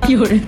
有人。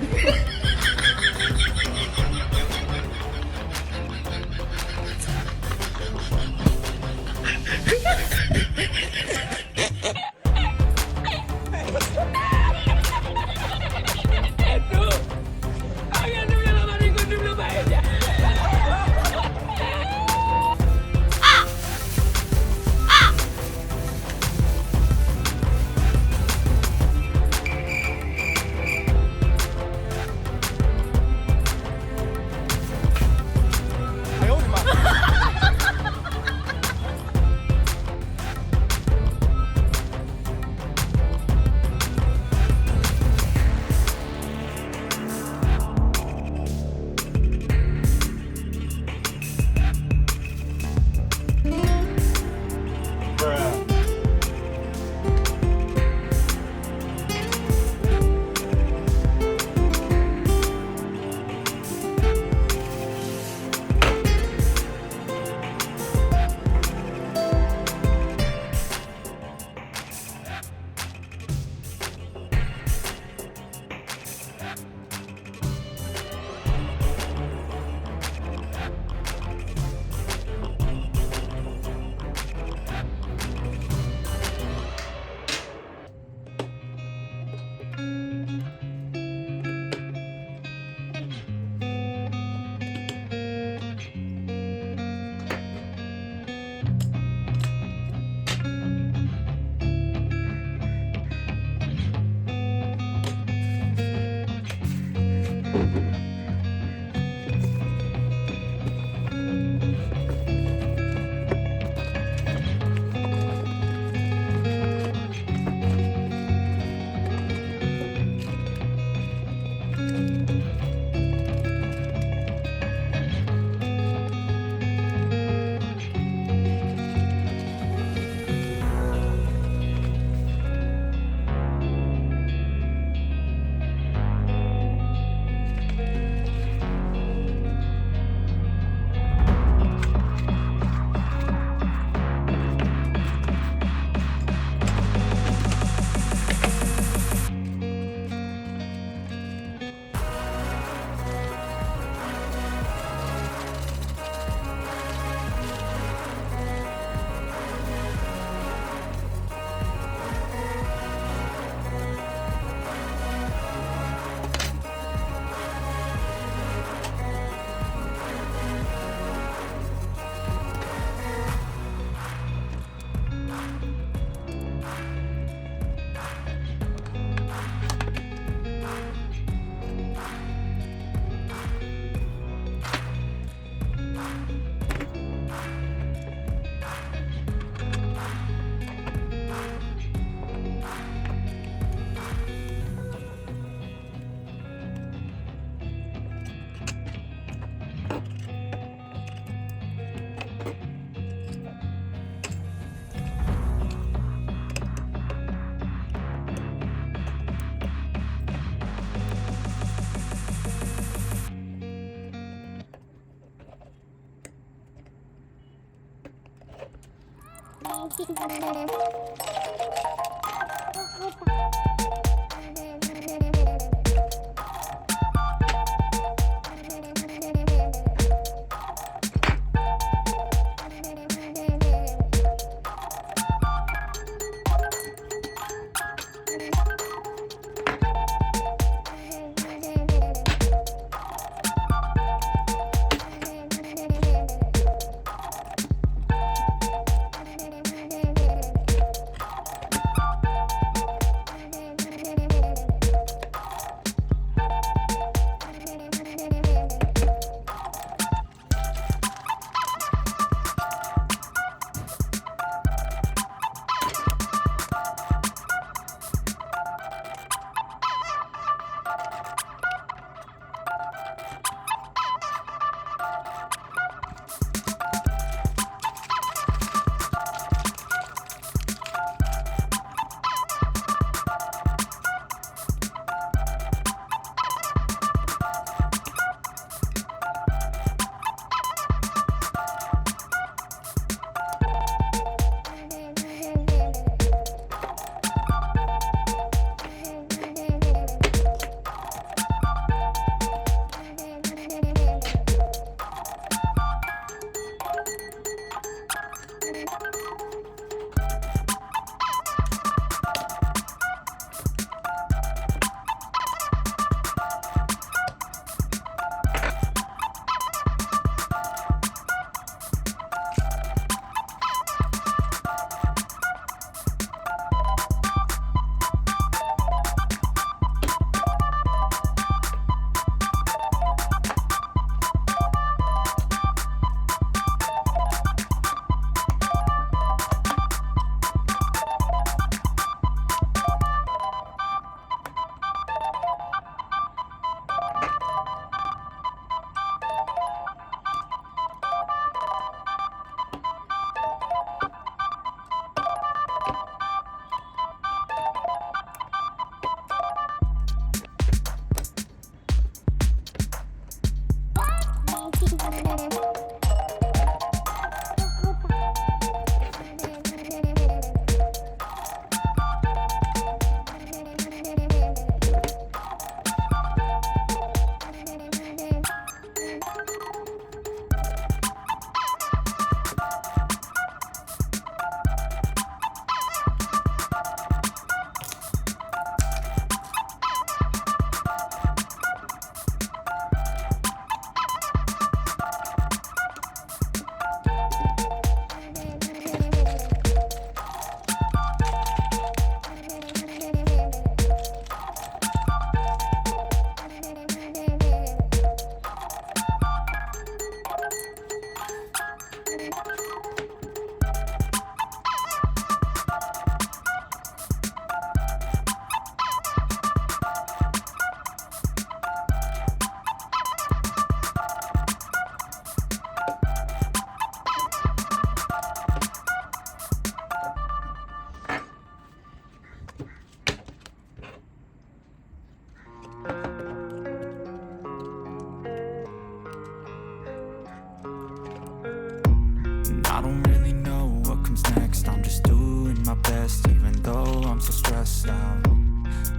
I don't really know what comes next. I'm just doing my best, even though I'm so stressed out.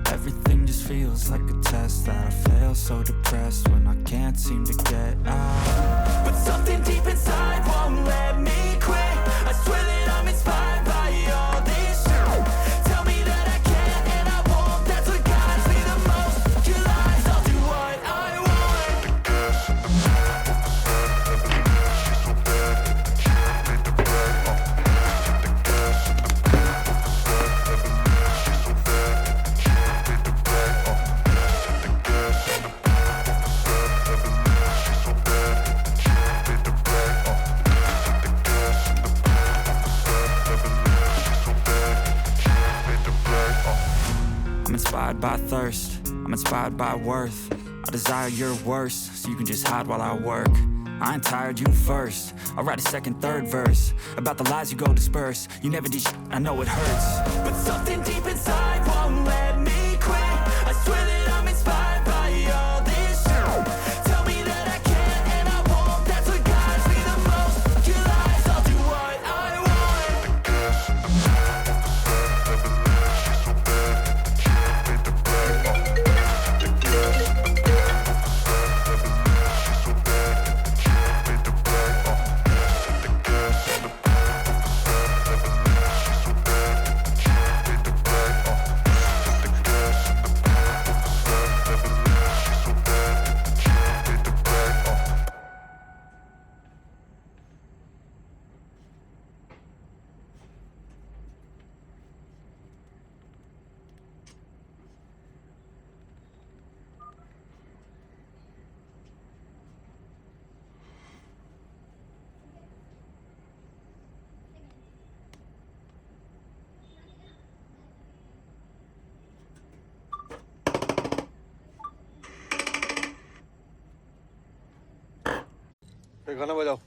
Everything just feels like a test that I fail, so depressed when I can't seem to get out. But something deep inside won't let me quit. I swear that I'm inspired by all this shit. Tell me that I can and I won't. That's what guides me the most. Your lies, I'll do what I want. I'm inspired by thirst, I'm inspired by worth. I desire your worst, so you can just hide while I work. I ain't tired, you first. I'll write a second, third verse about the lies you go disperse. You never did shit, I know it hurts. But something deep inside won't let me quit. I swear that I'm inspired by all this shit. Tell me that I can and I won't. That's what guides me the most. Your lies, I'll do what I want. Cái con nó vào đâu?